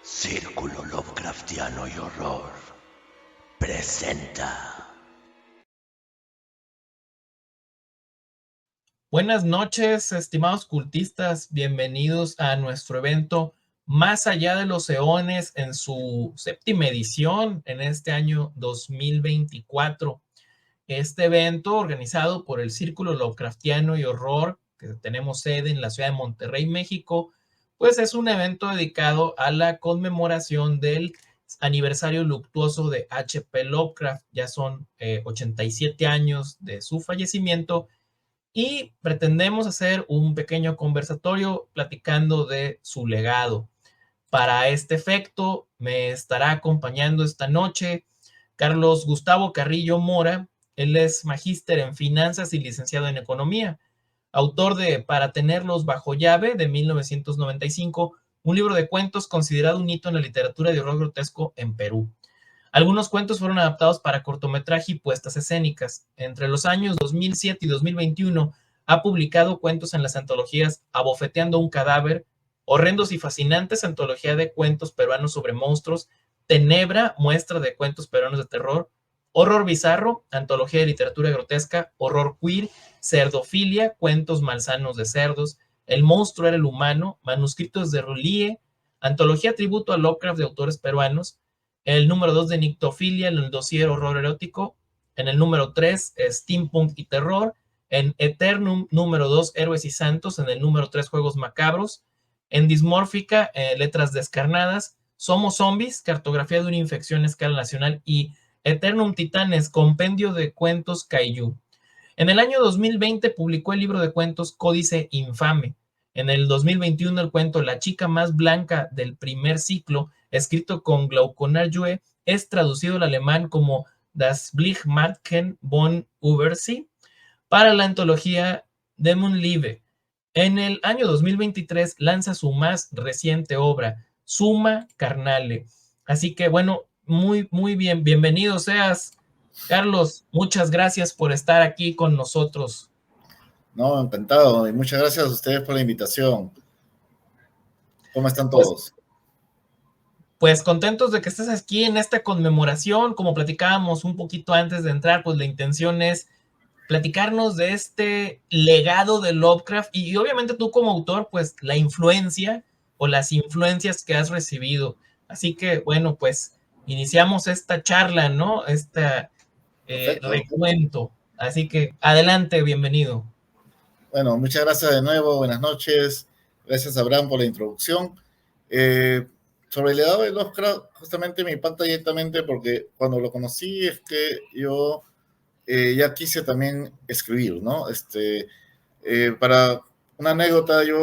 Círculo Lovecraftiano y Horror presenta. Buenas noches, estimados cultistas. Bienvenidos a nuestro evento Más allá de los eones en su séptima edición en este año 2024. Este evento, organizado por el Círculo Lovecraftiano y Horror, que tenemos sede en la ciudad de Monterrey, México, pues es un evento dedicado a la conmemoración del aniversario luctuoso de H.P. Lovecraft. Ya son 87 años de su fallecimiento y pretendemos hacer un pequeño conversatorio platicando de su legado. Para este efecto, me estará acompañando esta noche Carlos Gustavo Carrillo Mora. Él es magíster en finanzas y licenciado en economía, autor de Para tenerlos bajo llave de 1995, un libro de cuentos considerado un hito en la literatura de horror grotesco en Perú. Algunos cuentos fueron adaptados para cortometraje y puestas escénicas. Entre los años 2007 y 2021 ha publicado cuentos en las antologías Abofeteando un cadáver, Horrendos y Fascinantes, antología de cuentos peruanos sobre monstruos, Tenebra, muestra de cuentos peruanos de terror, Horror Bizarro, antología de literatura grotesca, Horror Queer, Cerdofilia, cuentos malsanos de cerdos, El monstruo era el humano, manuscritos de Rulie, antología tributo a Lovecraft de autores peruanos, el número 2 de Nictofilia, en el dossier Horror Erótico, en el número 3 Steampunk y Terror, en Eternum número 2 Héroes y Santos, en el número 3 Juegos Macabros, en Dismórfica, Letras Descarnadas, Somos Zombies, Cartografía de una infección a escala nacional y Eternum Titanes, Compendio de Cuentos Kaiju. En el año 2020 publicó el libro de cuentos Códice Infame. En el 2021 el cuento La chica más blanca del primer ciclo, escrito con Glauconar Jue, es traducido al alemán como Das Blickmärchen von Übersee para la antología Demon Liebe. En el año 2023 lanza su más reciente obra, Summa Carnale. Así que bueno, muy bien, bienvenido seas, Carlos. Muchas gracias por estar aquí con nosotros. No, encantado y muchas gracias a ustedes por la invitación. ¿Cómo están Pues, todos? pues contentos de que estés aquí en esta conmemoración. Como platicábamos un poquito antes de entrar, pues la intención es platicarnos de este legado de Lovecraft y obviamente tú como autor, pues la influencia o las influencias que has recibido. Así que bueno, pues iniciamos esta charla, ¿no? Este Perfecto. recuento. Así que adelante, bienvenido. Bueno, muchas gracias de nuevo, buenas noches. Gracias, Abraham, por la introducción. Eh, Sobre el legado de Lovecraft, justamente me impacta directamente porque cuando lo conocí es que yo ya quise también escribir, ¿no? Para una anécdota, ya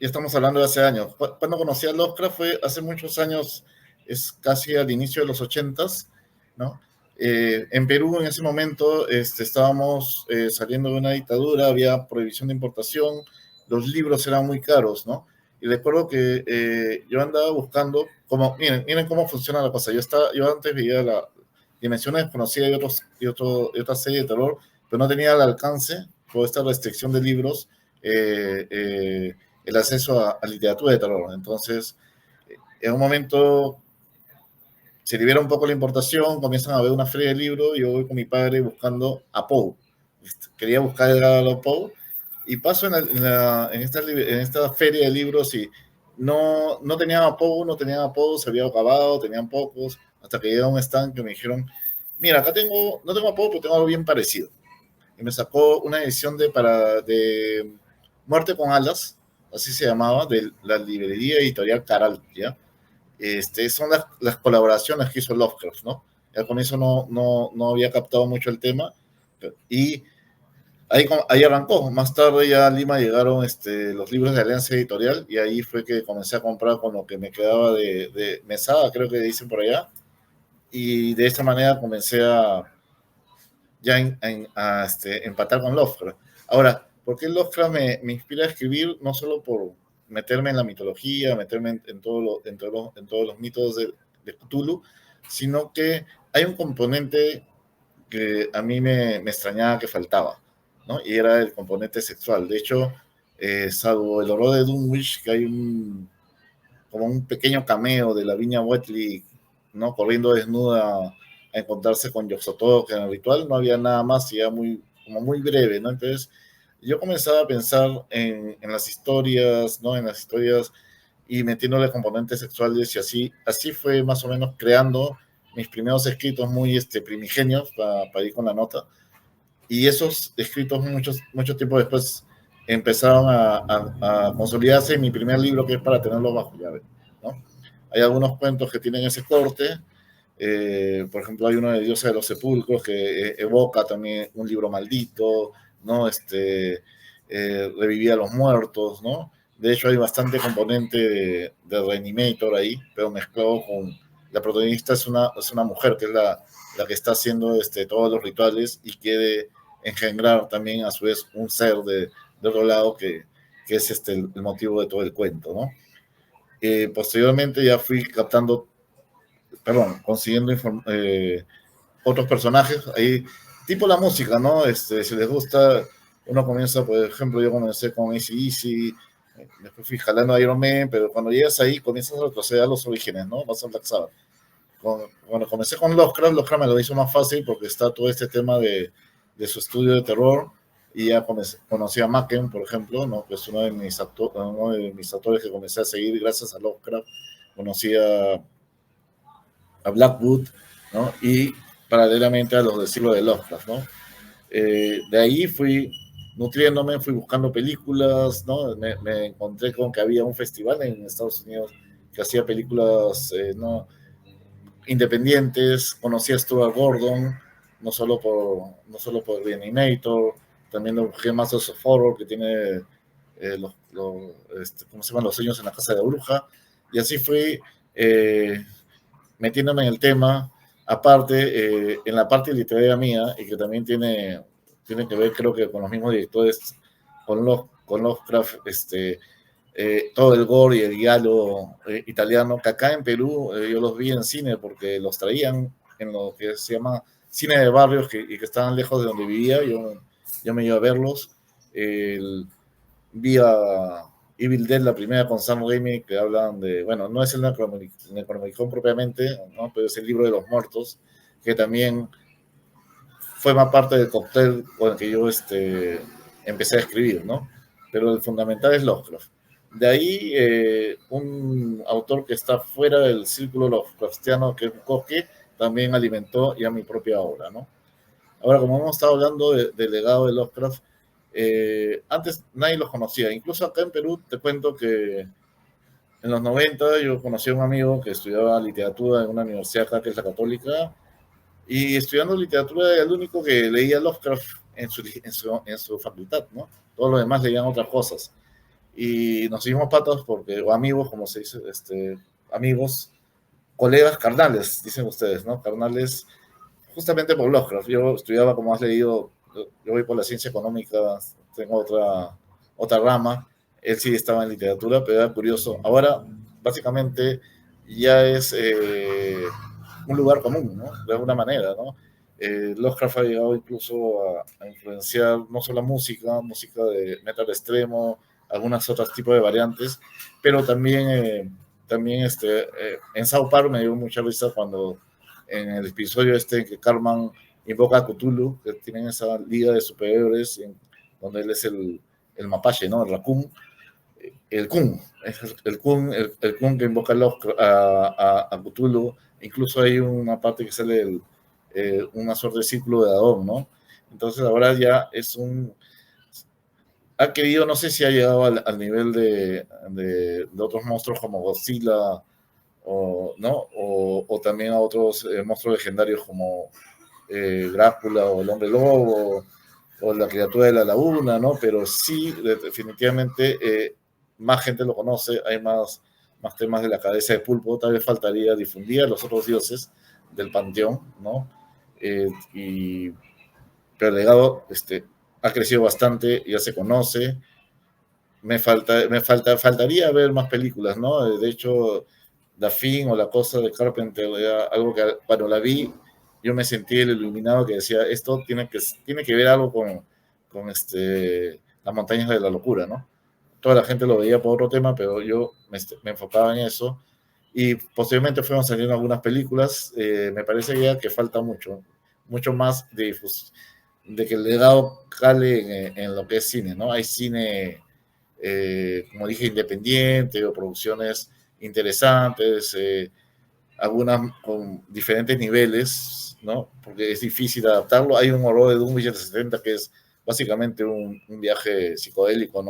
estamos hablando de hace años. Cuando conocí a Lovecraft fue hace muchos años, es casi al inicio de los 80s, ¿no? En Perú en ese momento estábamos saliendo de una dictadura, había prohibición de importación, los libros eran muy caros, ¿no? Y recuerdo que yo andaba buscando, miren cómo funciona la cosa. Yo antes veía la Dimensiones Desconocidas y otra serie de terror, pero no tenía el alcance por esta restricción de libros. Eh, eh, el acceso a literatura de terror. Entonces, en un momento se libera un poco la importación, comienzan a ver una feria de libros, yo voy con mi padre buscando a Poe. Quería buscar el Edgar Poe y paso en esta feria de libros y no tenían a Poe, se había acabado, tenían pocos, hasta que llegué a un stand que me dijeron, mira, no tengo a Poe, pero tengo algo bien parecido. Y me sacó una edición de Muerte con Alas, así se llamaba, de la librería editorial Caral, ¿ya? Son las colaboraciones que hizo Lovecraft, ¿no? Al comienzo no había captado mucho el tema y ahí arrancó. Más tarde ya a Lima llegaron los libros de Alianza Editorial y ahí fue que comencé a comprar con lo que me quedaba de mesada, creo que dicen por allá, y de esta manera comencé empatar con Lovecraft. Ahora, ¿por qué Lovecraft me inspira a escribir? No solo por meterme en la mitología, meterme en todos los mitos de Cthulhu, sino que hay un componente que a mí me extrañaba que faltaba, ¿no? Y era el componente sexual. De hecho, salvo el horror de Dunwich, que hay como un pequeño cameo de la Viña Wheatley, ¿no? Corriendo desnuda a encontrarse con Yog-Sothoth en el ritual, no había nada más y era como muy breve, ¿no? Entonces yo comenzaba a pensar en las historias, ¿no? En las historias y metiéndole componentes sexuales y así fue más o menos creando mis primeros escritos muy primigenios para ir con la nota. Y esos escritos mucho tiempo después empezaron a consolidarse en mi primer libro, que es Para tenerlo bajo llave, ¿no? Hay algunos cuentos que tienen ese corte, por ejemplo, hay uno de Diosa de los Sepulcros que evoca también un libro maldito, ¿no? Revivía a los muertos, ¿no? De hecho, hay bastante componente de Reanimator ahí, pero mezclado con... La protagonista es una mujer, que es la que está haciendo todos los rituales y quiere engendrar también a su vez un ser de otro lado que es el motivo de todo el cuento, ¿no? Posteriormente ya fui consiguiendo otros personajes, ahí, tipo la música, ¿no? Si les gusta, uno comienza, por ejemplo, yo comencé con AC/DC, después fui jalando a Iron Man, pero cuando llegas ahí comienzas a retroceder a los orígenes, ¿no? Vas a Black Sabbath. Cuando comencé con Lovecraft me lo hizo más fácil porque está todo este tema de su estudio de terror y ya conocí a Macken, por ejemplo, ¿no? Que es uno de mis actores que comencé a seguir gracias a Lovecraft. Conocí a Blackwood, ¿no? Y paralelamente a los del siglo de Lovecraft, ¿no? De ahí fui nutriéndome, fui buscando películas, ¿no? Me encontré con que había un festival en Estados Unidos que hacía películas, ¿no? Independientes. Conocí a Stuart Gordon, no solo por Reanimator, también lo busqué Masters of Horror, que tiene ¿cómo se llaman? Los sueños en la casa de la bruja, y así fui metiéndome en el tema, aparte, en la parte literaria mía, y que también tiene que ver, creo que con los mismos directores, con Lovecraft, todo el gore y el diálogo italiano, que acá en Perú yo los vi en cine porque los traían en lo que se llama cine de barrios y que estaban lejos de donde vivía. Yo me iba a verlos. Vi a Evil Dead, la primera con Sam Raimi, que hablan de, bueno, no es el Necronomicon propiamente, ¿no? Pero es el libro de los muertos, que también fue más parte del cóctel con el que yo empecé a escribir, ¿no? Pero el fundamental es Lovecraft. De ahí, un autor que está fuera del círculo Lovecraftiano, que es Bukowski, también alimentó ya mi propia obra, ¿no? Ahora, como hemos estado hablando del legado de Lovecraft, antes nadie los conocía. Incluso acá en Perú, te cuento que en los 90 yo conocí a un amigo que estudiaba literatura en una universidad acá, que es la Católica, y estudiando literatura era el único que leía Lovecraft en su facultad, ¿no? Todos los demás leían otras cosas. Y nos hicimos patas o amigos, como se dice, amigos, colegas carnales, dicen ustedes, ¿no? Carnales, justamente por Lovecraft. Yo estudiaba, como has leído, yo voy por la ciencia económica, tengo otra rama. Él sí estaba en literatura, pero era curioso. Ahora, básicamente, ya es un lugar común, ¿no? De alguna manera, ¿no? Lovecraft ha llegado incluso a influenciar no solo música de metal extremo, algunos otros tipos de variantes, pero también en South Park me dio mucha risa cuando en el episodio en que Cartman invoca a Cthulhu, que tienen esa liga de superhéroes donde él es el mapache, ¿no? El raccoon, el Kun, el Kun que invoca a Cthulhu. Incluso hay una parte que sale una suerte de círculo de Adón, ¿no? Entonces ahora ya ha querido, no sé si ha llegado al nivel de otros monstruos como Godzilla, ¿no? O también a otros monstruos legendarios como Drácula o el Hombre Lobo o la criatura de la laguna, ¿no? Pero sí, definitivamente más gente lo conoce, hay más temas de la cabeza de pulpo, tal vez faltaría difundir a los otros dioses del panteón, ¿no? Pero el legado ha crecido bastante, ya se conoce. Faltaría ver más películas, ¿no? De hecho, The Thing o La Cosa de Carpenter era algo que cuando la vi yo me sentí el iluminado que decía, esto tiene que ver algo con las montañas de la locura, ¿no? toda la gente lo veía por otro tema, pero yo me enfocaba en eso. Y posteriormente fueron saliendo algunas películas. Me parece ya que falta mucho más de que el legado cale en lo que es cine, ¿no? Hay cine, como dije, independiente o producciones interesantes, algunas con diferentes niveles, ¿no? Porque es difícil adaptarlo. Hay un horror de Dunwich del 70 que es básicamente un viaje psicodélico,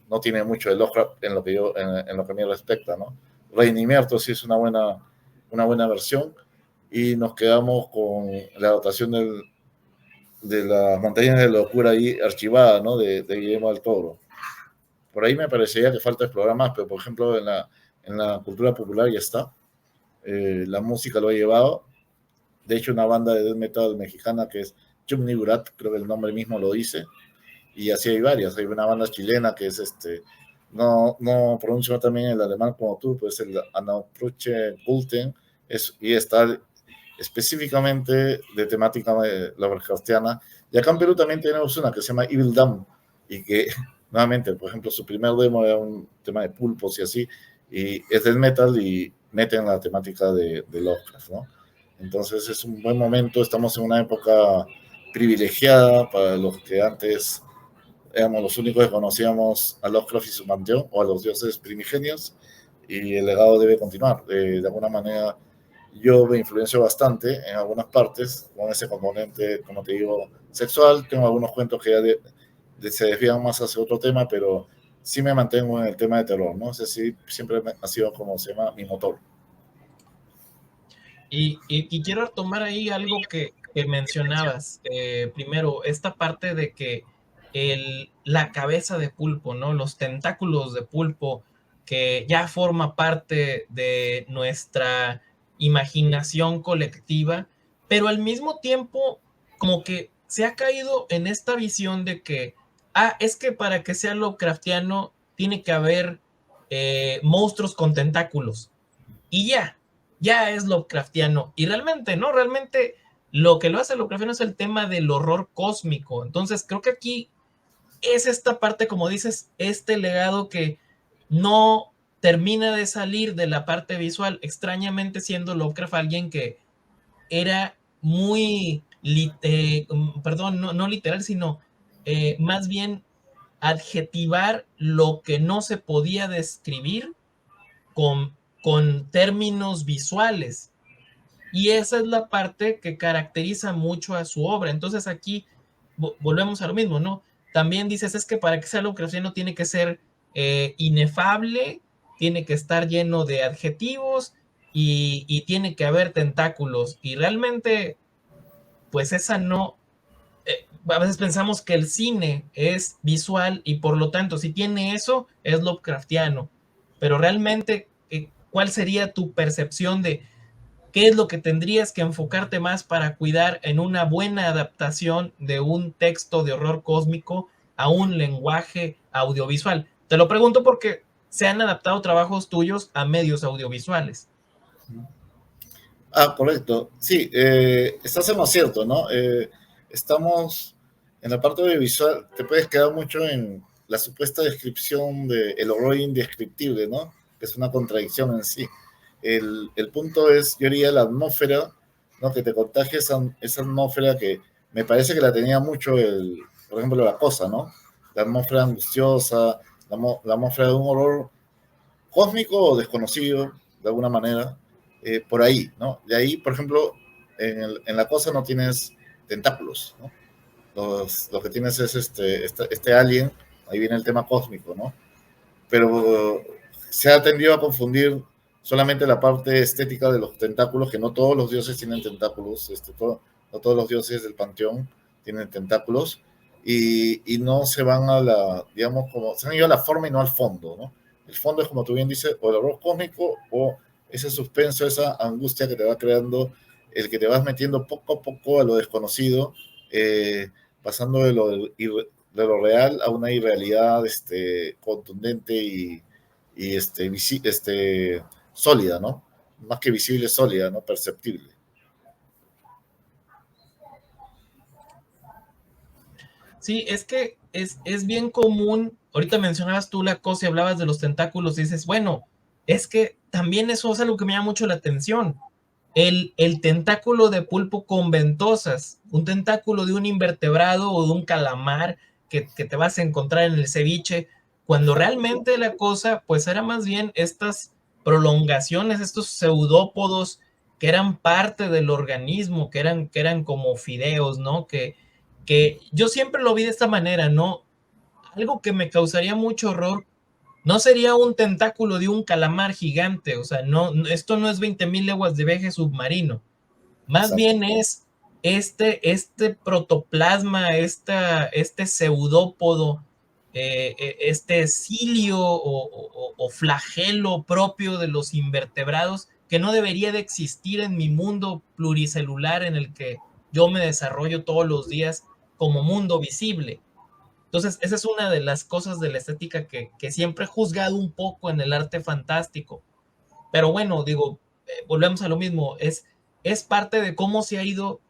no tiene mucho de Lovecraft en lo que a mí respecta, ¿no? Reinimierto sí es una buena versión, y nos quedamos con la adaptación de las montañas de la locura ahí archivada, ¿no? De Guillermo del Toro. Por ahí me parecería que falta explorar más, pero por ejemplo en la cultura popular ya está. La música lo ha llevado. De hecho, una banda de death metal mexicana que es Chumni Gurat, creo que el nombre mismo lo dice, y así hay varias. Hay una banda chilena que es no pronuncio también el alemán como tú, pues el Anapruche Kulten, y está específicamente de temática Lovecraftiana. Y acá en Perú también tenemos una que se llama Evil Dam, y que nuevamente, por ejemplo, su primer demo era un tema de pulpos y así, y es del metal y meten la temática de Lovecraft, ¿no? Entonces es un buen momento, estamos en una época privilegiada para los que antes éramos los únicos que conocíamos a Lovecraft y su panteón, o a los dioses primigenios, y el legado debe continuar. De alguna manera, yo me influencio bastante en algunas partes con ese componente, como te digo, sexual. Tengo algunos cuentos que ya se desvían más hacia otro tema, pero sí me mantengo en el tema de terror, ¿no? Ese sí siempre ha sido, como se llama, mi motor. Y quiero tomar ahí algo que mencionabas. Primero, esta parte de que la cabeza de pulpo, ¿no? Los tentáculos de pulpo, que ya forma parte de nuestra imaginación colectiva, pero al mismo tiempo como que se ha caído en esta visión de que, es que para que sea Lovecraftiano tiene que haber monstruos con tentáculos y ya es Lovecraftiano. Y realmente, ¿no? Realmente lo que lo hace Lovecraftiano es el tema del horror cósmico. Entonces, creo que aquí es esta parte, como dices, este legado que no termina de salir de la parte visual, extrañamente siendo Lovecraft alguien que era muy, perdón, no literal, sino más bien adjetivar lo que no se podía describir con términos visuales. Y esa es la parte que caracteriza mucho a su obra. Entonces aquí volvemos a lo mismo, ¿no? También dices, es que para que sea lucrativo tiene que ser inefable, tiene que estar lleno de adjetivos y tiene que haber tentáculos. Y realmente, pues esa no... a veces pensamos que el cine es visual y por lo tanto, si tiene eso, es Lovecraftiano. Pero realmente, ¿cuál sería tu percepción de qué es lo que tendrías que enfocarte más para cuidar en una buena adaptación de un texto de horror cósmico a un lenguaje audiovisual? Te lo pregunto porque se han adaptado trabajos tuyos a medios audiovisuales. Correcto. Sí, estás en lo cierto, ¿no? Estamos en la parte audiovisual, te puedes quedar mucho en la supuesta descripción del horror indescriptible, ¿no? Que es una contradicción en sí. El punto es, yo diría, la atmósfera, ¿no? Que te contagia esa atmósfera que me parece que la tenía mucho por ejemplo, La Cosa, ¿no? La atmósfera angustiosa, la atmósfera de un horror cósmico o desconocido, de alguna manera, por ahí, ¿no? De ahí, por ejemplo, en La Cosa no tienes tentáculos, ¿no? Lo que tienes es este alien, ahí viene el tema cósmico, ¿no? Pero se ha tendido a confundir solamente la parte estética de los tentáculos, que no todos los dioses tienen tentáculos, no todos los dioses del panteón tienen tentáculos, y no se van digamos, como se han ido a la forma y no al fondo, ¿no? El fondo es, como tú bien dices, o el horror cósmico o ese suspenso, esa angustia que te va creando, el que te vas metiendo poco a poco a lo desconocido, pasando de lo real a una irrealidad contundente y sólida, ¿no? Más que visible, sólida, ¿no? Perceptible. Sí, es que es bien común. Ahorita mencionabas tú la cosa y hablabas de los tentáculos y dices, bueno, es que también eso es algo que me llama mucho la atención. El tentáculo de pulpo con ventosas, un tentáculo de un invertebrado o de un calamar que te vas a encontrar en el ceviche, cuando realmente la cosa pues era más bien estas prolongaciones, estos pseudópodos que eran parte del organismo, que eran como fideos, ¿no? Que yo siempre lo vi de esta manera, ¿no? Algo que me causaría mucho horror no sería un tentáculo de un calamar gigante, o sea, esto no es 20.000 leguas de viaje submarino, más Exacto. bien es este protoplasma, este pseudópodo, este cilio o flagelo propio de los invertebrados que no debería de existir en mi mundo pluricelular en el que yo me desarrollo todos los días como mundo visible. Entonces, esa es una de las cosas de la estética que siempre he juzgado un poco en el arte fantástico. Pero bueno, digo, volvemos a lo mismo, es parte de cómo se ha ido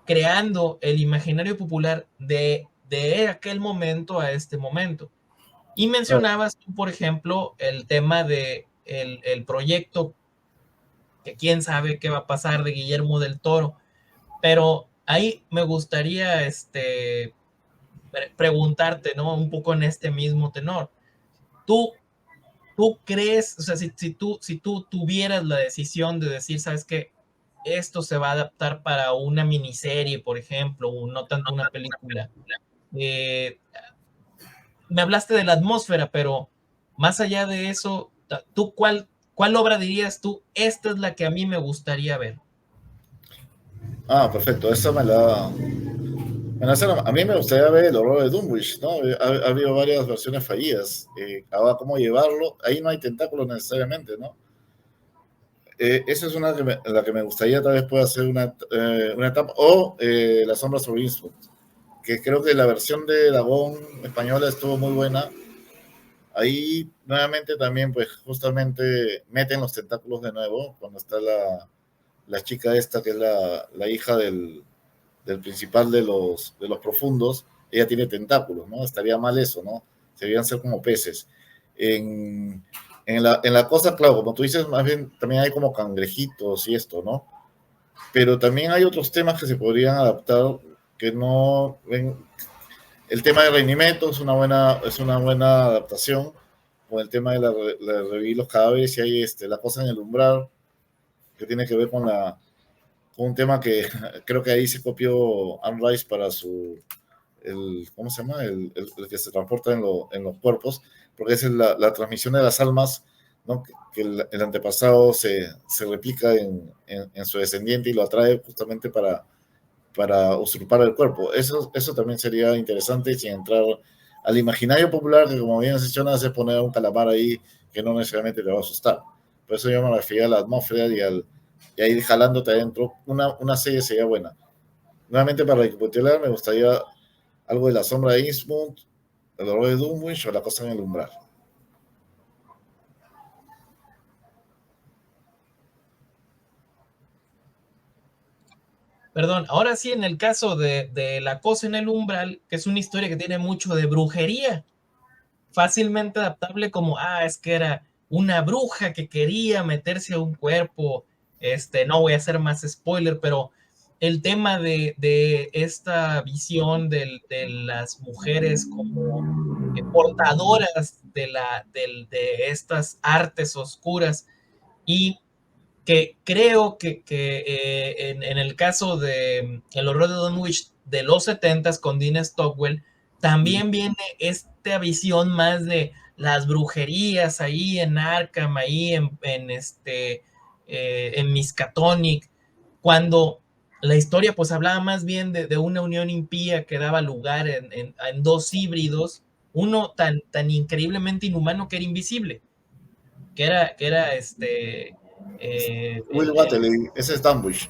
creando el imaginario popular de aquel momento a este momento. Y mencionabas tú, por ejemplo, el tema de el proyecto, que quién sabe qué va a pasar de Guillermo del Toro, pero ahí me gustaría preguntarte, ¿no? Un poco en este mismo tenor. ¿Tú ¿Tú crees, o sea, si tú tuvieras la decisión de decir, sabes que esto se va a adaptar para una miniserie, por ejemplo, o no tanto una película? eh, Me hablaste de la atmósfera, pero más allá de eso, ¿tú cuál obra dirías tú? Esta es la que a mí me gustaría ver. Ah, perfecto. Esa a mí me gustaría ver el horror de Dunwich, ¿no? Ha habido varias versiones fallidas. Ahora, ¿cómo llevarlo? Ahí no hay tentáculos necesariamente, ¿no? Esa es una la que me gustaría, tal vez pueda hacer una etapa. O La sombra sobre Innsmouth, que creo que la versión de Dagón española estuvo muy buena. Ahí nuevamente también, pues justamente meten los tentáculos de nuevo, cuando está la chica esta, que es la hija del principal de los profundos, ella tiene tentáculos, ¿no? Estaría mal eso, ¿no? Deberían ser como peces. En, en la costa, claro, como tú dices, más bien también hay como cangrejitos y esto, ¿no? Pero también hay otros temas que se podrían adaptar que no ven. El tema de Reinimento es una buena adaptación con el tema de revivir los cadáveres y hay la cosa en el umbral que tiene que ver con un tema que creo que ahí se copió Anne Rice para ¿cómo se llama? El que se transporta en los cuerpos, porque es la transmisión de las almas, ¿no? Que el antepasado se replica en su descendiente y lo atrae justamente para usurpar el cuerpo. Eso también sería interesante sin entrar al imaginario popular, que como bien has dicho, es poner un calamar ahí que no necesariamente te va a asustar. Por eso yo me refería a la atmósfera y a ir jalándote adentro. Una serie sería buena. Nuevamente, para recapitular, me gustaría algo de La sombra de Innsmouth, El horror de Dunwich o La cosa en el umbral. Perdón, ahora sí, en el caso de La cosa en el umbral, que es una historia que tiene mucho de brujería, fácilmente adaptable como, es que era una bruja que quería meterse a un cuerpo. No voy a hacer más spoiler, pero el tema de esta visión de las mujeres como portadoras de estas artes oscuras, y que creo que en el caso de El horror de Dunwich de los 70 con Dean Stockwell, también viene esta visión más de las brujerías ahí en Arkham, ahí en Miskatonic, cuando la historia pues hablaba más bien de una unión impía que daba lugar en dos híbridos, uno tan increíblemente inhumano que era invisible, que era Will Watley, ese es Dunwich.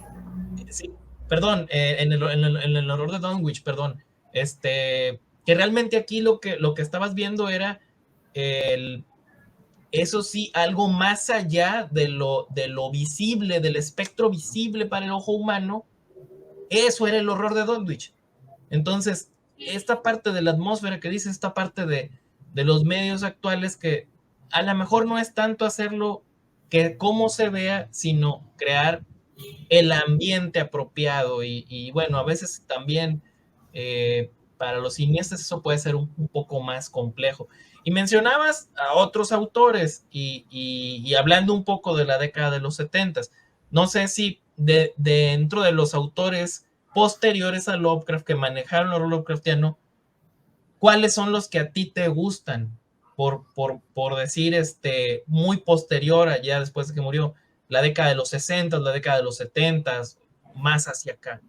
sí, perdón, en el horror de Dunwich, perdón, que realmente aquí lo que estabas viendo era el, eso sí, algo más allá de lo visible, del espectro visible para el ojo humano. Eso era el horror de Dunwich. Entonces, esta parte de la atmósfera que dice, esta parte de los medios actuales, que a lo mejor no es tanto hacerlo que cómo se vea, sino crear el ambiente apropiado y bueno, a veces también para los cineastas eso puede ser un poco más complejo. Y mencionabas a otros autores y hablando un poco de la década de los 70, no sé si dentro de los autores posteriores a Lovecraft que manejaron lo Lovecraftiano, ¿cuáles son los que a ti te gustan? Por decir, muy posterior allá después de que murió, la década de los 60, la década de los 70, más hacia acá.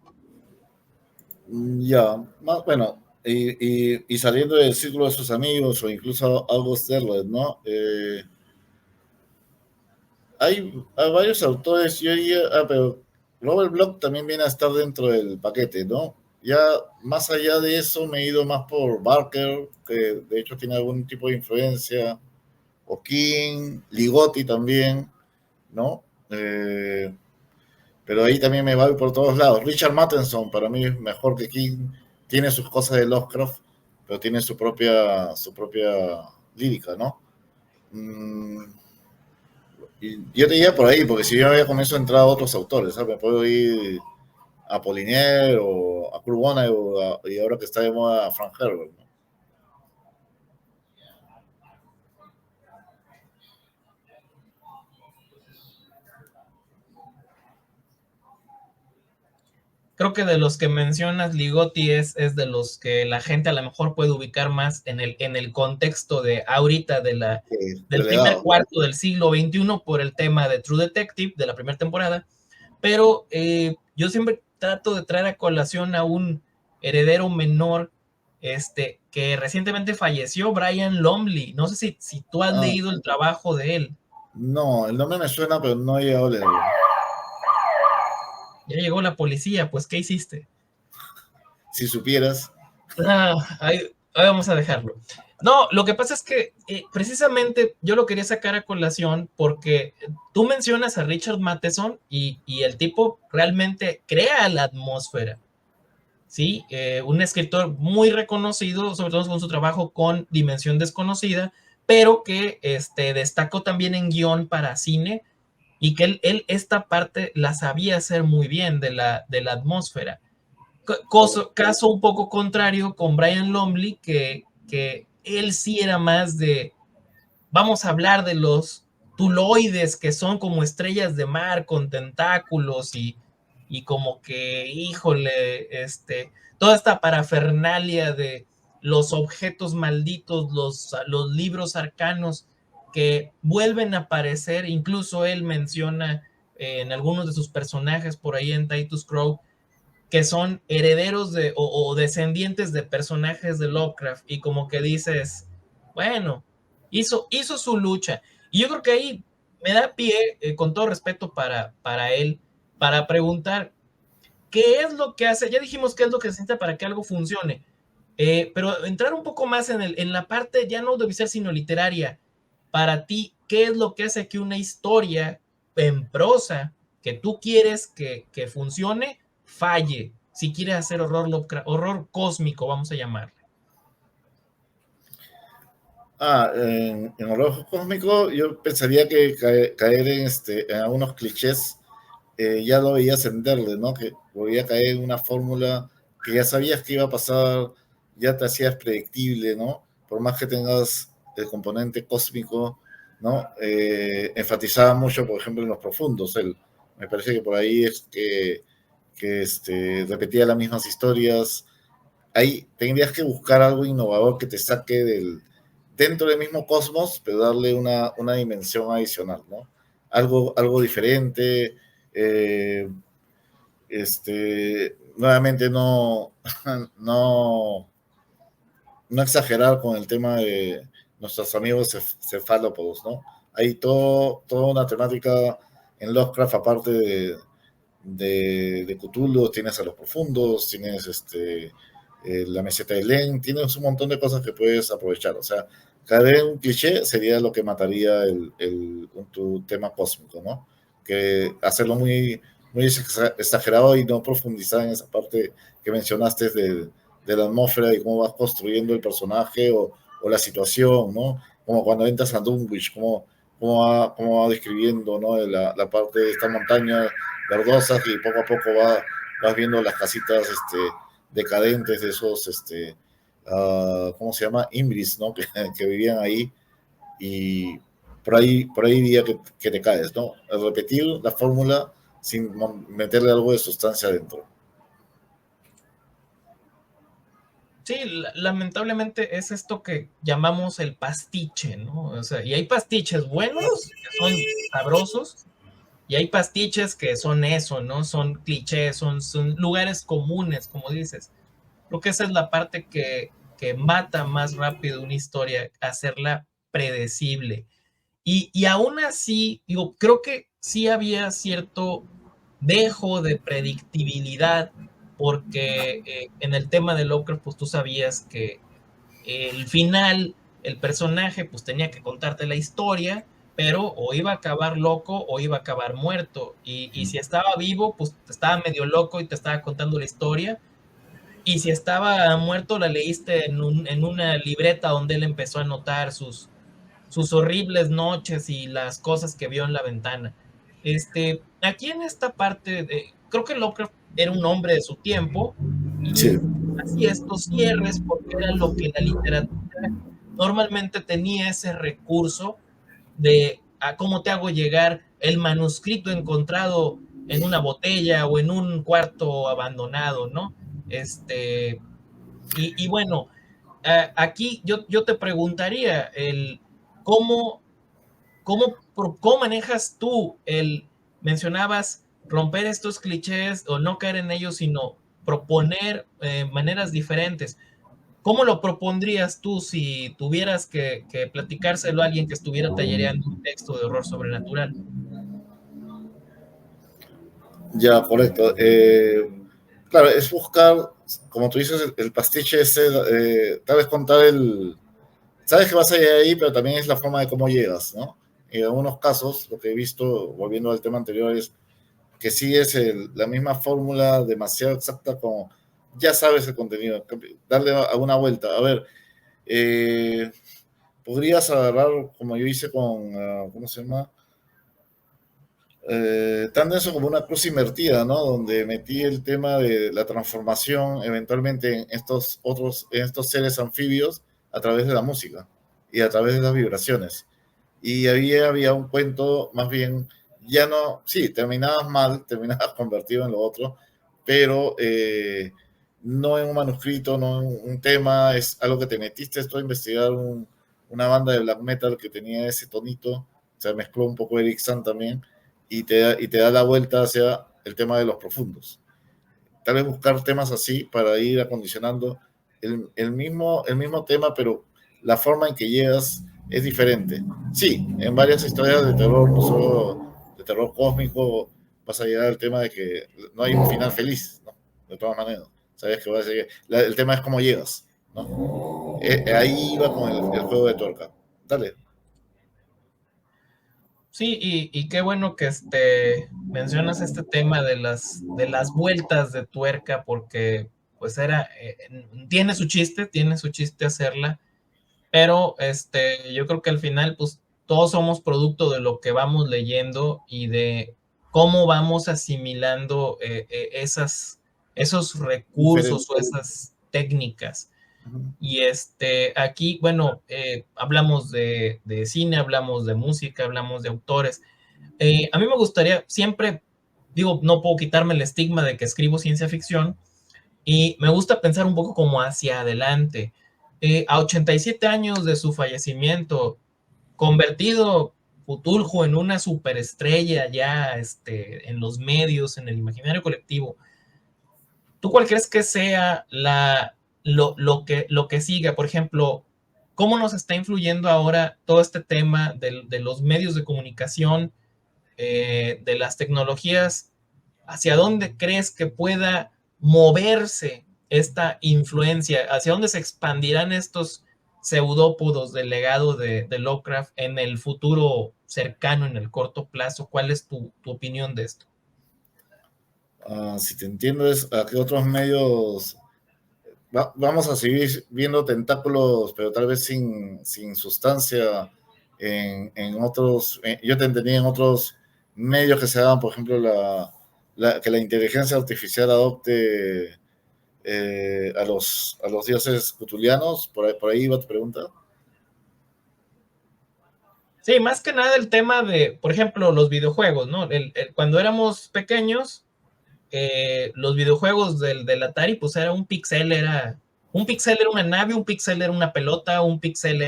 Ya, más bueno, y saliendo del círculo de sus amigos o incluso algo Sterling, ¿no? Hay varios autores, yo diría, pero Robert Bloch también viene a estar dentro del paquete, ¿no? Ya más allá de eso me he ido más por Barker, que de hecho tiene algún tipo de influencia, o King, Ligotti también, ¿no? Pero ahí también me voy por todos lados. Richard Matheson para mí es mejor que King, tiene sus cosas de Lovecraft, pero tiene su propia lírica, ¿no? Mm, y yo te diría por ahí, porque si yo ya comienzo a entrar a otros autores, ¿sabes? Me puedo ir a Apollinaire o a Kurt Vonnegut y ahora que está de moda a Frank Herbert, ¿no? Creo que de los que mencionas, Ligotti es de los que la gente a lo mejor puede ubicar más en el contexto de ahorita del primer Delegado. cuarto del siglo XXI por el tema de True Detective de la primera temporada, pero yo siempre trato de traer a colación a un heredero menor que recientemente falleció, Brian Lumley. No sé si tú has Ah, leído el trabajo de él. no, el nombre me suena, pero no he llegado a leerlo. Ya llegó la policía, pues ¿qué hiciste? Si supieras. Ahí vamos a dejarlo. No, lo que pasa es que precisamente yo lo quería sacar a colación porque tú mencionas a Richard Matheson y el tipo realmente crea la atmósfera. ¿Sí? Un escritor muy reconocido, sobre todo con su trabajo con Dimensión Desconocida, pero que destacó también en guión para cine y que él esta parte la sabía hacer muy bien de la atmósfera. Caso un poco contrario con Brian Lumley, que él sí era más de, vamos a hablar de los tuloides que son como estrellas de mar con tentáculos y como que, híjole, toda esta parafernalia de los objetos malditos, los libros arcanos que vuelven a aparecer, incluso él menciona en algunos de sus personajes por ahí en Titus Crow, que son herederos o descendientes de personajes de Lovecraft y como que dices, bueno, hizo su lucha. Y yo creo que ahí me da pie, con todo respeto para él, para preguntar, ¿qué es lo que hace? Ya dijimos qué es lo que se necesita para que algo funcione, pero entrar un poco más en la parte ya no audiovisual, sino literaria. Para ti, ¿qué es lo que hace que una historia en prosa que tú quieres que funcione, falle? Si quieres hacer horror cósmico, vamos a llamarle. En horror cósmico yo pensaría que caer en algunos clichés ya lo veía ascenderle, ¿no? Que podía caer en una fórmula que ya sabías que iba a pasar, ya te hacías predictible, ¿no? Por más que tengas el componente cósmico, ¿no? Enfatizaba mucho, por ejemplo, en los profundos. Me parece que por ahí es que repetía las mismas historias. Ahí tendrías que buscar algo innovador que te saque dentro del mismo cosmos, pero darle una dimensión adicional, ¿no? Algo diferente, eh, nuevamente no, no exagerar con el tema de nuestros amigos cefalópodos, ¿no? Hay toda una temática en Lovecraft, aparte de Cthulhu, tienes a los profundos, tienes la meseta de Len, tienes un montón de cosas que puedes aprovechar. O sea, caer en un cliché sería lo que mataría tu tema cósmico, ¿no? Que hacerlo muy exagerado y no profundizar en esa parte que mencionaste de la atmósfera y cómo vas construyendo el personaje o la situación, ¿no? Como cuando entras a Dunwich, cómo va describiendo, ¿no? La parte de esta montaña verdosas y poco a poco vas viendo las casitas decadentes de esos, ¿cómo se llama? Imbris, ¿no? Que vivían ahí y por ahí diría que te caes, ¿no? Repetir la fórmula sin meterle algo de sustancia adentro. Sí, lamentablemente es esto que llamamos el pastiche, ¿no? O sea, y hay pastiches buenos, que son sabrosos, y hay pastiches que son eso, ¿no? Son clichés, son lugares comunes, como dices. Creo que esa es la parte que mata más rápido una historia, hacerla predecible. Y aún así, digo, creo que sí había cierto dejo de predictibilidad, porque en el tema de Lovecraft, pues tú sabías que el final, el personaje, pues tenía que contarte la historia, pero o iba a acabar loco o iba a acabar muerto. Y si estaba vivo, pues estaba medio loco y te estaba contando la historia. Y si estaba muerto, la leíste en una libreta donde él empezó a anotar sus horribles noches y las cosas que vio en la ventana. Aquí en esta parte, creo que Lovecraft era un hombre de su tiempo y Sí. así estos cierres, porque era lo que la literatura normalmente tenía ese recurso de a cómo te hago llegar el manuscrito encontrado en una botella o en un cuarto abandonado, ¿no? Y bueno, aquí yo te preguntaría cómo, cómo manejas tú mencionabas romper estos clichés o no caer en ellos, sino proponer maneras diferentes. ¿Cómo lo propondrías tú si tuvieras que platicárselo a alguien que estuviera tallereando un texto de horror sobrenatural? Ya, correcto. Claro, es buscar, como tú dices, el pastiche ese, tal vez contar sabes que vas a llegar ahí, pero también es la forma de cómo llegas, ¿no? En algunos casos, lo que he visto, volviendo al tema anterior, es que sí es la misma fórmula demasiado exacta como ya sabes el contenido, darle alguna vuelta. A ver, eh, podrías agarrar, como yo hice con, ¿cómo se llama? Tan eso como una cruz invertida, ¿no? Donde metí el tema de la transformación eventualmente en estos seres anfibios a través de la música y a través de las vibraciones. Y había un cuento, más bien, ya no, sí, terminabas mal, terminabas convertido en lo otro, pero no en un manuscrito, no en un tema, es algo que te metiste esto a investigar una banda de black metal que tenía ese tonito, se mezcló un poco Eric Sun también, y te da la vuelta hacia el tema de los profundos. Tal vez buscar temas así para ir acondicionando el mismo tema, pero la forma en que llegas es diferente. Sí, en varias historias de terror, no solo de terror cósmico, vas a llegar al tema de que no hay un final feliz, ¿no? De todas maneras. Sabes que va a ser, el tema es cómo llegas, ¿no? Ahí va con el juego de tuerca. Dale. Sí, y qué bueno que mencionas este tema de las vueltas de tuerca, porque pues tiene su chiste hacerla, pero yo creo que al final pues todos somos producto de lo que vamos leyendo y de cómo vamos asimilando esos recursos o Diferente. esas técnicas. Y aquí, bueno, hablamos de cine, hablamos de música, hablamos de autores. A mí me gustaría, siempre digo, no puedo quitarme el estigma de que escribo ciencia ficción y me gusta pensar un poco como hacia adelante. A 87 años de su fallecimiento, convertido Cthulhu en una superestrella ya en los medios, en el imaginario colectivo, ¿tú cuál crees que sea lo que siga? Por ejemplo, ¿cómo nos está influyendo ahora todo este tema de los medios de comunicación, de las tecnologías? ¿Hacia dónde crees que pueda moverse esta influencia? ¿Hacia dónde se expandirán estos pseudópodos del legado de Lovecraft en el futuro cercano, en el corto plazo? ¿Cuál es tu opinión de esto? Si te entiendo, es a qué otros medios vamos a seguir viendo tentáculos, pero tal vez sin sustancia en otros, yo te entendí en otros medios que se hagan, por ejemplo, que la inteligencia artificial adopte a los dioses cutulianos, por ahí va tu pregunta. Sí, más que nada el tema de, por ejemplo, los videojuegos, ¿no? Cuando éramos pequeños, los videojuegos del Atari, pues era un pixel era una nave, un pixel era una pelota, un pixel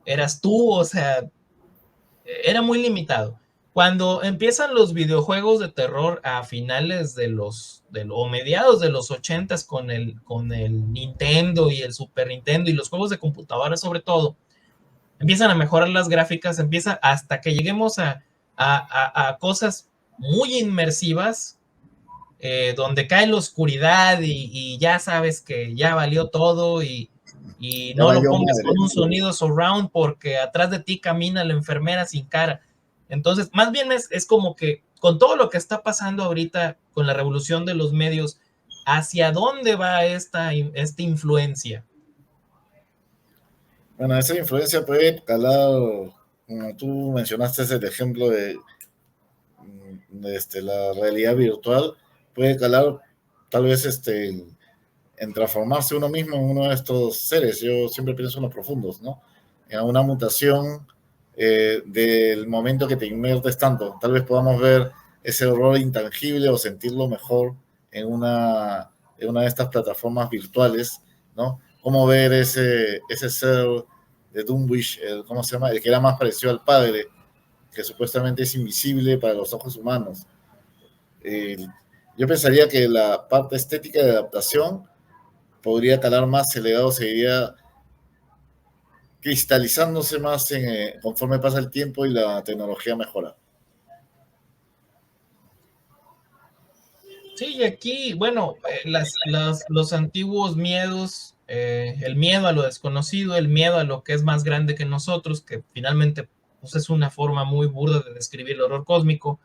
eras tú, o sea, era muy limitado. Cuando empiezan los videojuegos de terror a finales o mediados de los 80s con el Nintendo y el Super Nintendo y los juegos de computadora sobre todo, empiezan a mejorar las gráficas, empieza hasta que lleguemos a cosas muy inmersivas, donde cae la oscuridad y ya sabes que ya valió todo y Ya no lo valió pongas madre. con un sonido surround porque atrás de ti camina la enfermera sin cara. Entonces, más bien es como que con todo lo que está pasando ahorita con la revolución de los medios, ¿hacia dónde va esta influencia? Bueno, esa influencia puede calar, como tú mencionaste, el ejemplo de la realidad virtual, puede calar tal vez en transformarse uno mismo en uno de estos seres. Yo siempre pienso en los profundos, ¿no? En una mutación del momento que te inviertes tanto. Tal vez podamos ver ese horror intangible o sentirlo mejor en una de estas plataformas virtuales, ¿no? Cómo ver ese ser de Doomwish, ¿cómo se llama? El que era más parecido al padre, que supuestamente es invisible para los ojos humanos. Eh, yo pensaría que la parte estética de adaptación podría calar más, el legado seguiría cristalizándose más conforme pasa el tiempo y la tecnología mejora. Sí, y aquí, bueno, los antiguos miedos, el miedo a lo desconocido, el miedo a lo que es más grande que nosotros, que finalmente pues, es una forma muy burda de describir el horror cósmico,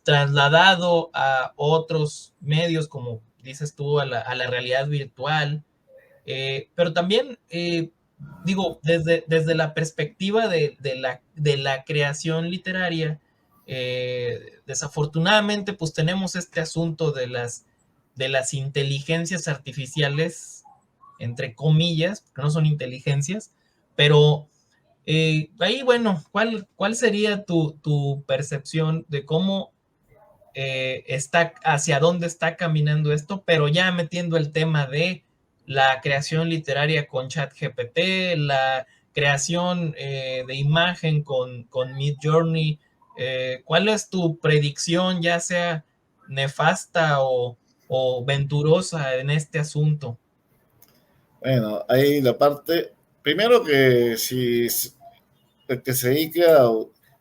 trasladado a otros medios, como dices tú, a la realidad virtual, pero también, digo, desde la perspectiva de la creación literaria, desafortunadamente, pues tenemos este asunto de las inteligencias artificiales, entre comillas, que no son inteligencias, pero ahí, bueno, ¿cuál sería tu percepción de cómo hacia dónde está caminando esto? Pero ya metiendo el tema de la creación literaria con ChatGPT, la creación de imagen con Midjourney, ¿cuál es tu predicción, ya sea nefasta o venturosa en este asunto? Bueno, ahí la parte, primero que si que se dedique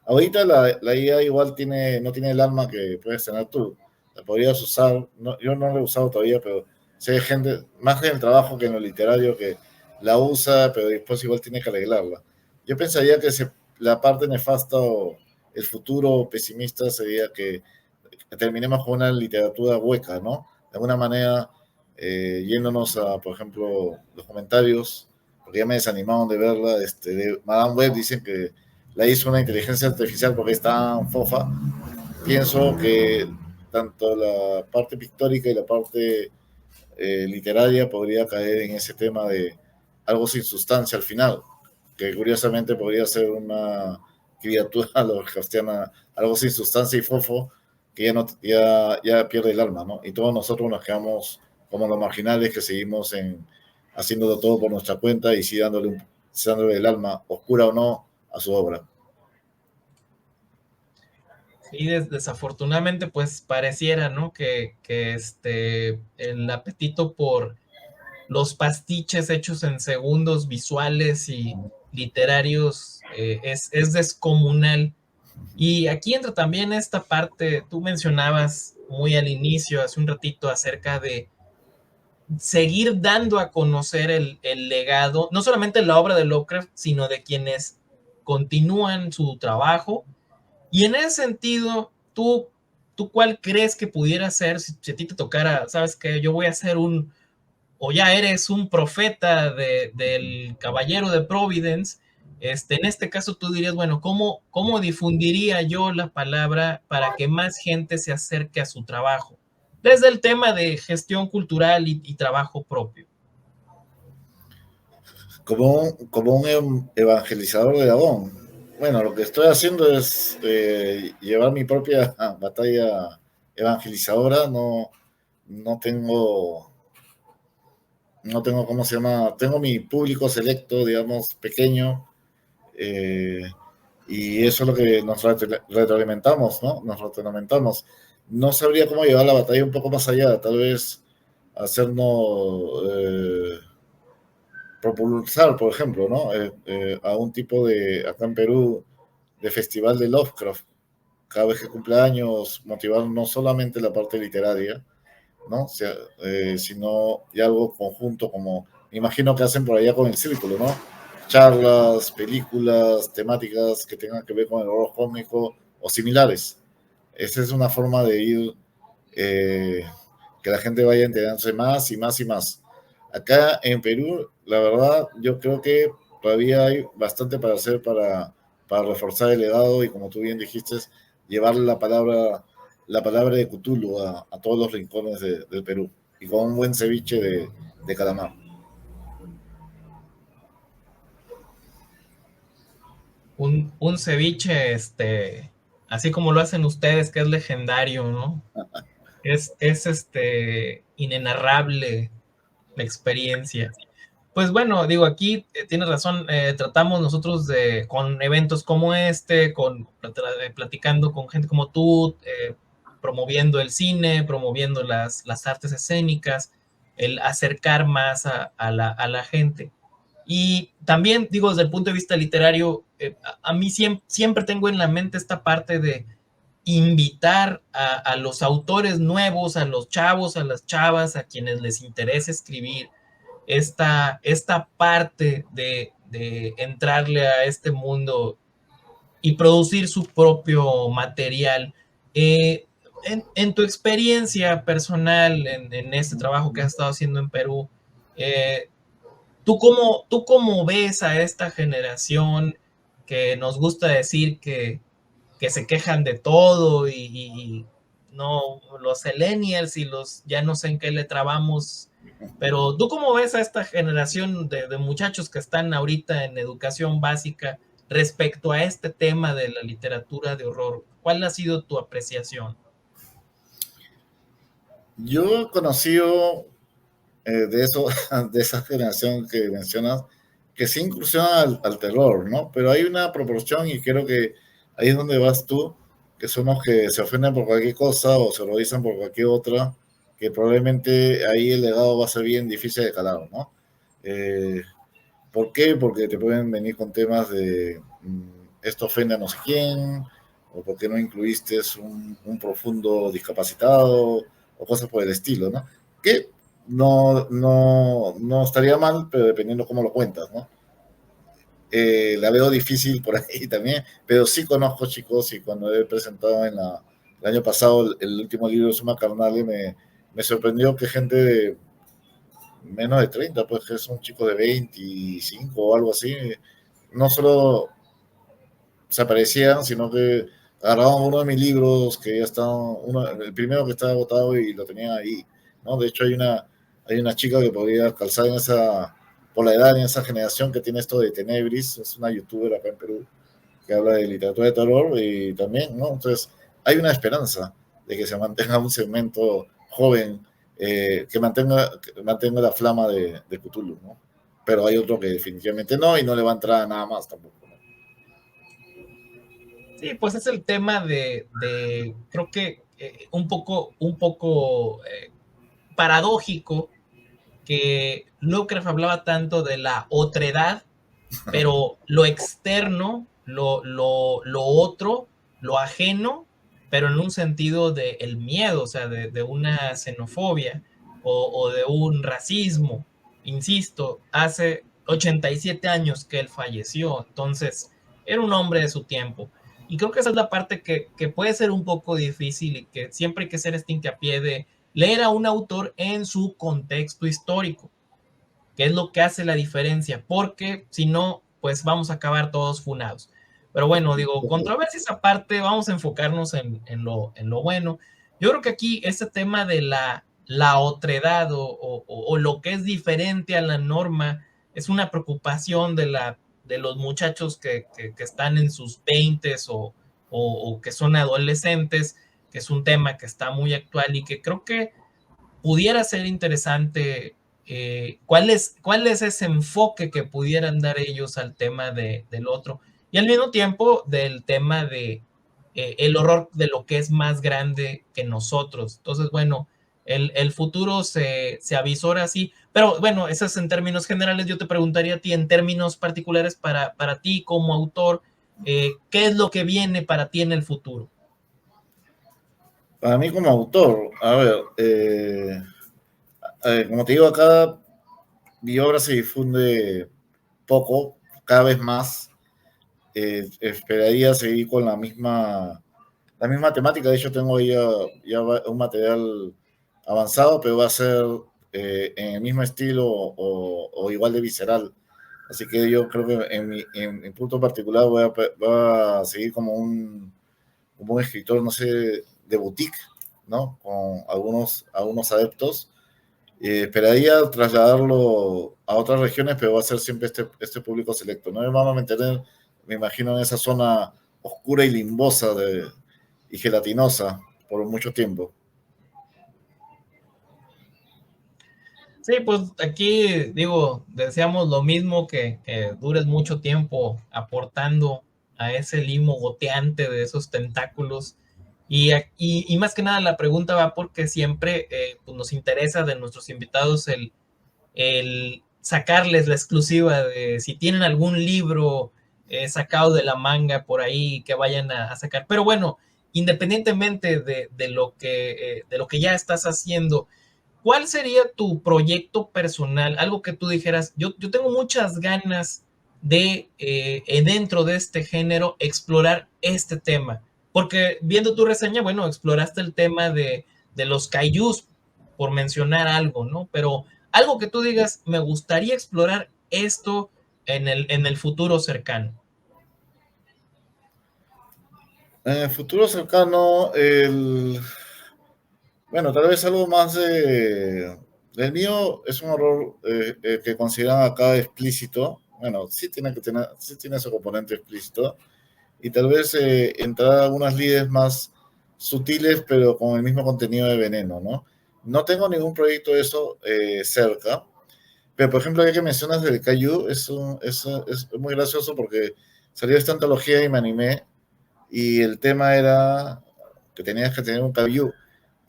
ahorita la IA igual no tiene el alma que puedes tener tú, la podrías usar, no, yo no la he usado todavía, pero sé gente, más en el trabajo que en lo literario, que la usa, pero después igual tiene que arreglarla. Yo pensaría que la parte nefasta o el futuro pesimista sería que terminemos con una literatura hueca, ¿no? De alguna manera, yéndonos a, por ejemplo, los comentarios, porque ya me desanimaron de verla, de Madame Web dicen que la hizo una inteligencia artificial porque es tan fofa. Pienso que tanto la parte pictórica y la parte literaria podría caer en ese tema de algo sin sustancia al final, que curiosamente podría ser una criatura lovecraftiana, algo sin sustancia y fofo, que ya pierde el alma, ¿no? Y todos nosotros nos quedamos como los marginales que seguimos haciéndolo todo por nuestra cuenta y sí dándole el alma, oscura o no, a su obra. Y desafortunadamente, pues pareciera, ¿no? El apetito por los pastiches hechos en segundos visuales y literarios es descomunal. Y aquí entra también esta parte, tú mencionabas muy al inicio, hace un ratito, acerca de seguir dando a conocer el legado, no solamente la obra de Lovecraft, sino de quienes continúan su trabajo. Y en ese sentido, ¿tú cuál crees que pudiera ser si a ti te tocara, sabes que yo voy a hacer o ya eres un profeta del caballero de Providence. En este caso tú dirías, bueno, ¿cómo difundiría yo la palabra para que más gente se acerque a su trabajo? Desde el tema de gestión cultural y trabajo propio. Como un evangelizador de Gabón. Bueno, lo que estoy haciendo es llevar mi propia batalla evangelizadora. No tengo, no tengo, ¿cómo se llama? Tengo mi público selecto, digamos, pequeño, eh, y eso es lo que nos retroalimentamos, ¿no? Nos retroalimentamos. No sabría cómo llevar la batalla un poco más allá, tal vez hacernos propulsar, por ejemplo, ¿no? A un tipo de, acá en Perú, de festival de Lovecraft, cada vez que cumple años, motivar no solamente la parte literaria, ¿no? O sea, sino ya algo conjunto, como me imagino que hacen por allá con el círculo, ¿no? Charlas, películas, temáticas que tengan que ver con el horror cósmico o similares. Esa es una forma de ir, eh, que la gente vaya enterándose más y más y más. Acá en Perú, la verdad, yo creo que todavía hay bastante para hacer para reforzar el legado y, como tú bien dijiste, llevar la palabra de Cthulhu a todos los rincones del Perú y con un buen ceviche de calamar. Un ceviche, así como lo hacen ustedes, que es legendario, ¿no? Es inenarrable la experiencia. Pues bueno, digo, aquí tienes razón, tratamos nosotros con eventos como platicando con gente como tú, promoviendo el cine, promoviendo las artes escénicas, el acercar más a la gente. Y también, digo, desde el punto de vista literario, a mí siempre tengo en la mente esta parte de invitar a los autores nuevos, a los chavos, a las chavas, a quienes les interesa escribir, esta parte de entrarle a este mundo y producir su propio material. En tu experiencia personal en este trabajo que has estado haciendo en Perú, eh, ¿tú cómo ves a esta generación que nos gusta decir que se quejan de todo y no, los millennials y los ya no sé en qué le trabamos, pero tú cómo ves a esta generación de muchachos que están ahorita en educación básica respecto a este tema de la literatura de horror? ¿Cuál ha sido tu apreciación? Yo he conocido de eso, de esa generación que mencionas, que sí incursiona al terror, ¿no? Pero hay una proporción y creo que ahí es donde vas tú, que son los que se ofenden por cualquier cosa o se horrorizan por cualquier otra, que probablemente ahí el legado va a ser bien difícil de calar, ¿no? Eh, ¿Por qué? Porque te pueden venir con temas de esto ofende a no sé quién, o por qué no incluiste un profundo discapacitado, o cosas por el estilo, ¿no? Que no estaría mal, pero dependiendo cómo lo cuentas, ¿no? La veo difícil por ahí también, pero sí conozco chicos y cuando he presentado el año pasado el último libro de Suma Carnale me sorprendió que gente de menos de 30, pues que son chicos de 25 o algo así, no solo se aparecían, sino que agarraban uno de mis libros que ya estaba, el primero que estaba agotado y lo tenían ahí, ¿no? De hecho hay una chica que podría calzar en esa, por la edad, en esa generación que tiene esto de Tenebris, es una youtuber acá en Perú que habla de literatura de terror y también, ¿no? Entonces hay una esperanza de que se mantenga un segmento joven que mantenga la flama de Cthulhu, ¿no? Pero hay otro que definitivamente no y no le va a entrar a nada más tampoco. Sí, pues es el tema creo que un poco paradójico que Lovecraft hablaba tanto de la otredad, pero lo externo, lo otro, lo ajeno, pero en un sentido de el miedo, o sea, de una xenofobia o de un racismo. Insisto, hace 87 años que él falleció, entonces era un hombre de su tiempo. Y creo que esa es la parte que puede ser un poco difícil y que siempre hay que hacer este hincapié de leer a un autor en su contexto histórico, que es lo que hace la diferencia, porque si no, pues vamos a acabar todos funados. Pero bueno, digo, controversias aparte, vamos a enfocarnos en lo bueno. Yo creo que aquí este tema de la otredad o lo que es diferente a la norma es una preocupación de los muchachos que están en sus 20s o que son adolescentes, que es un tema que está muy actual y que creo que pudiera ser interesante. ¿Cuál es ese enfoque que pudieran dar ellos al tema del otro? Y al mismo tiempo del tema de el horror de lo que es más grande que nosotros. Entonces, bueno, el futuro se avisora así, pero bueno, eso es en términos generales. Yo te preguntaría a ti en términos particulares para ti como autor, ¿qué es lo que viene para ti en el futuro? Para mí como autor, a ver, como te digo, acá mi obra se difunde poco, cada vez más. Esperaría seguir con la misma temática. De hecho, tengo ya un material avanzado, pero va a ser en el mismo estilo o igual de visceral. Así que yo creo que en mi punto particular voy a seguir como un escritor, no sé, de boutique, ¿no? Con algunos adeptos. Esperaría trasladarlo a otras regiones, pero va a ser siempre este público selecto. No me vamos a mantener, me imagino, en esa zona oscura y limbosa y gelatinosa por mucho tiempo. Sí, pues aquí digo, deseamos lo mismo, que dures mucho tiempo aportando a ese limo goteante de esos tentáculos. Y más que nada la pregunta va porque siempre pues nos interesa de nuestros invitados el sacarles la exclusiva de si tienen algún libro sacado de la manga por ahí que vayan a sacar. Pero bueno, independientemente de lo que ya estás haciendo, ¿cuál sería tu proyecto personal? Algo que tú dijeras, yo tengo muchas ganas de, dentro de este género, explorar este tema. Porque viendo tu reseña, bueno, exploraste el tema de los kaijus, por mencionar algo, ¿no? Pero algo que tú digas, me gustaría explorar esto en el futuro cercano. En el futuro cercano, bueno, tal vez algo más del mío es un horror que consideran acá explícito. Bueno, sí tiene ese componente explícito. Y tal vez entrar a algunas lides más sutiles, pero con el mismo contenido de veneno, ¿no? No tengo ningún proyecto de eso cerca, pero por ejemplo, ya que mencionas del Kaiju, es muy gracioso porque salió esta antología y me animé, y el tema era que tenías que tener un Kaiju.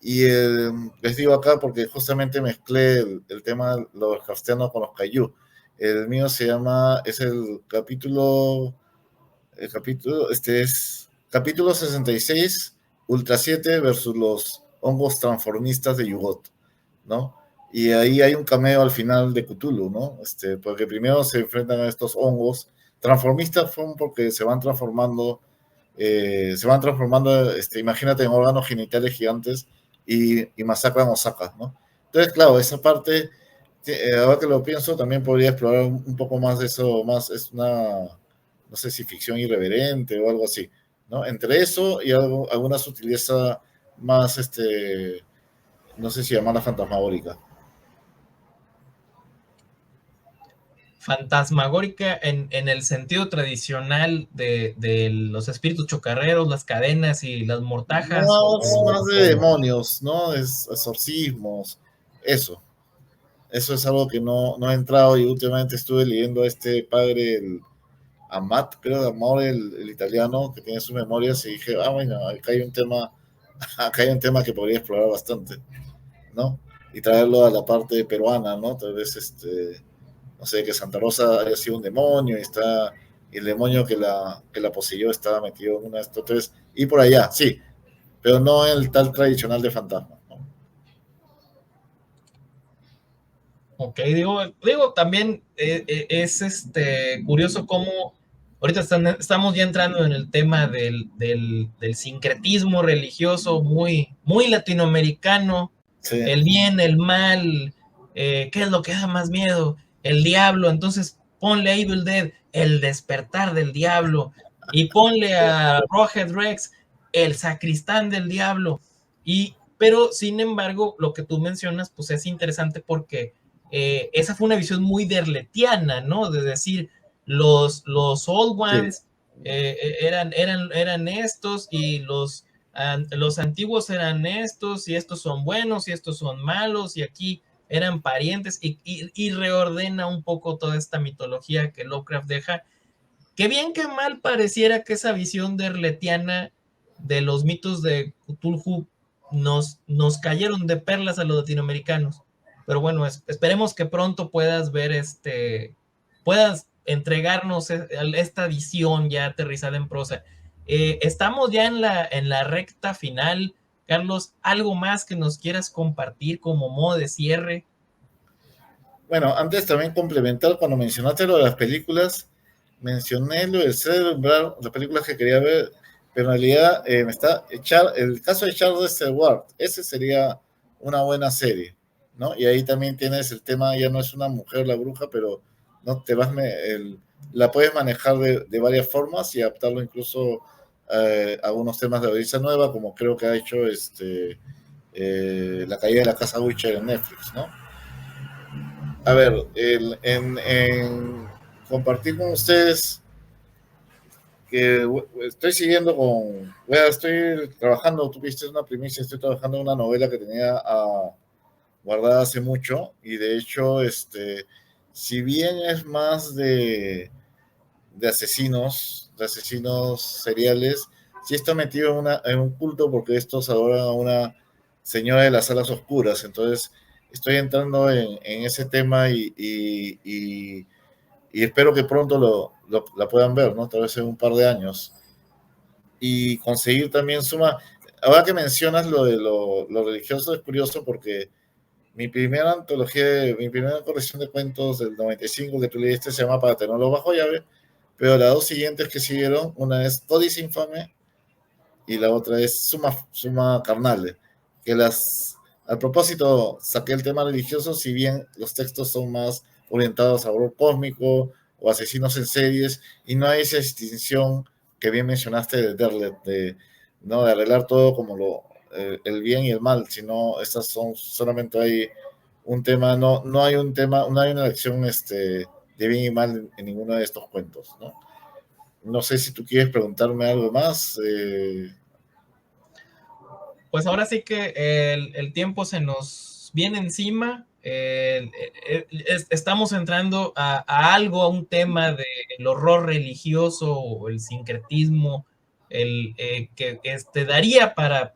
Y les digo acá porque justamente mezclé el tema de los castellanos con los Kaiju. El mío es este es capítulo 66, Ultra 7 versus los hongos transformistas de Yugot, ¿no? Y ahí hay un cameo al final de Cthulhu, ¿no? Porque primero se enfrentan a estos hongos. Transformistas son porque imagínate, en órganos genitales gigantes y masacran Osaka, ¿no? Entonces, claro, esa parte, ahora que lo pienso, también podría explorar un poco más de eso, más es una, no sé si ficción irreverente o algo así, ¿no? Entre eso y alguna sutileza más, no sé si llamarla fantasmagórica. Fantasmagórica en el sentido tradicional de los espíritus chocarreros, las cadenas y las mortajas. Más de demonios, ¿no? Es exorcismos, eso. Eso es algo que no he entrado, y últimamente estuve leyendo a este padre, Amat, creo, de Amor, el italiano, que tiene sus memorias, y dije, bueno, acá hay un tema que podría explorar bastante, ¿no? Y traerlo a la parte peruana, ¿no? Tal vez, no sé, que Santa Rosa haya sido un demonio y el demonio que la poseyó estaba metido en una de estos tres, y por allá, sí, pero no el tal tradicional de fantasma, ¿no? Ok, digo también es curioso cómo ahorita estamos ya entrando en el tema del sincretismo religioso muy, muy latinoamericano, Sí. el bien, el mal, ¿qué es lo que da más miedo? El diablo. Entonces ponle a Evil Dead, el despertar del diablo, y ponle a Rawhead Rex, el sacristán del diablo. Pero sin embargo, lo que tú mencionas, pues es interesante porque esa fue una visión muy derletiana, ¿no? De decir, los Old Ones Sí. eran estos, y los antiguos eran estos, y estos son buenos, y estos son malos, y aquí eran parientes, y reordena un poco toda esta mitología que Lovecraft deja, que bien que mal pareciera que esa visión derletiana de los mitos de Cthulhu nos cayeron de perlas a los latinoamericanos. Pero bueno, esperemos que pronto puedas ver puedas entregarnos esta visión ya aterrizada en prosa. Estamos ya en la recta final. Carlos, ¿algo más que nos quieras compartir como modo de cierre? Bueno, antes también complementar, cuando mencionaste lo de las películas, mencioné lo de Cerebral, las películas que quería ver, pero en realidad me está echar el caso de Charles Stewart, ese sería una buena serie, ¿no? Y ahí también tienes el tema, ya no es una mujer la bruja, pero no te vas la puedes manejar de varias formas y adaptarlo incluso a algunos temas de audiencia nueva, como creo que ha hecho la caída de la casa Witcher en Netflix, ¿no? A ver, en compartir con ustedes que estoy siguiendo estoy trabajando, tuviste una primicia, estoy trabajando en una novela que tenía guardada hace mucho, y de hecho, si bien es más de asesinos seriales, sí está metido en un culto, porque estos adoran a una señora de las alas oscuras. Entonces estoy entrando en ese tema, y espero que pronto la puedan ver, ¿no? Tal vez en un par de años. Y conseguir también ahora que mencionas lo de lo religioso, es curioso porque mi primera colección de cuentos del 95 que tú leíste se llama Para tenerlo bajo llave, pero las dos siguientes que siguieron, una es Códice Infame y la otra es Suma Carnale, que al propósito saqué el tema religioso, si bien los textos son más orientados a horror cósmico o asesinos en series, y no hay esa distinción que bien mencionaste de Derlet, ¿no? De arreglar todo como el bien y el mal, sino estas son solamente hay un tema, no hay un tema, no hay una lección de bien y mal en ninguno de estos cuentos, ¿no? No sé si tú quieres preguntarme algo más. Pues ahora sí que el tiempo se nos viene encima. Estamos entrando a algo, a un tema del horror religioso o el sincretismo, que daría para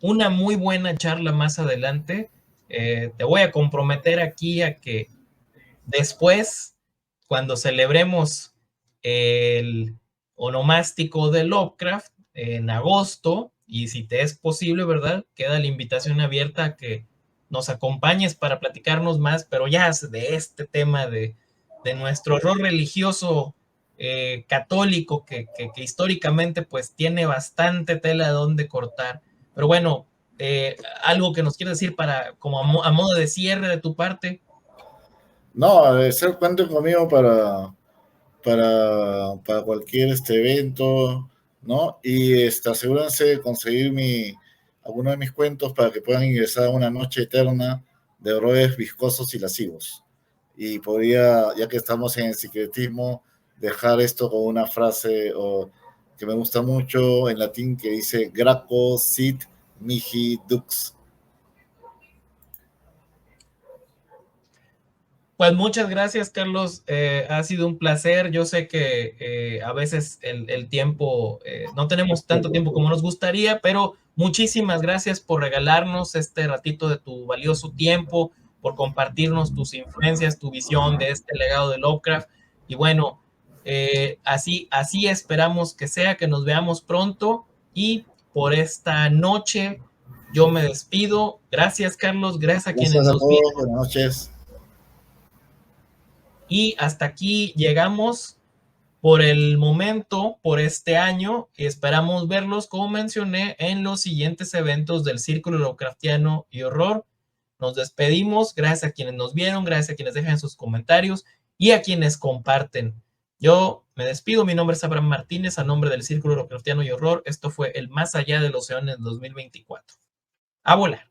una muy buena charla más adelante. Te voy a comprometer aquí a que después, cuando celebremos el onomástico de Lovecraft en agosto, y si te es posible, ¿verdad? Queda la invitación abierta a que nos acompañes para platicarnos más, pero ya de este tema de nuestro horror religioso católico, que históricamente pues tiene bastante tela de donde cortar. Pero bueno, algo que nos quieres decir como a modo de cierre de tu parte. No, cuenten conmigo para cualquier evento, ¿no? Y asegúrense de conseguir alguno de mis cuentos para que puedan ingresar a una noche eterna de horrores viscosos y lascivos. Y podría, ya que estamos en el secretismo, dejar esto con una frase que me gusta mucho en latín, que dice Graco sit mihi dux. Pues muchas gracias, Carlos. Ha sido un placer. Yo sé que a veces el tiempo, no tenemos tanto tiempo como nos gustaría, pero muchísimas gracias por regalarnos este ratito de tu valioso tiempo, por compartirnos tus influencias, tu visión de este legado de Lovecraft. Y bueno, así esperamos que sea, que nos veamos pronto. Y por esta noche yo me despido. Gracias, Carlos. Gracias a quienes Gracias a nos vieron. todos, buenas noches. Y hasta aquí llegamos por el momento, por este año, y esperamos verlos, como mencioné, en los siguientes eventos del Círculo Lovecraftiano y Horror. Nos despedimos. Gracias a quienes nos vieron, gracias a quienes dejan sus comentarios y a quienes comparten. Yo me despido. Mi nombre es Abraham Martínez, a nombre del Círculo Lovecraftiano y Horror. Esto fue el Más Allá de los Eones 2024. A volar.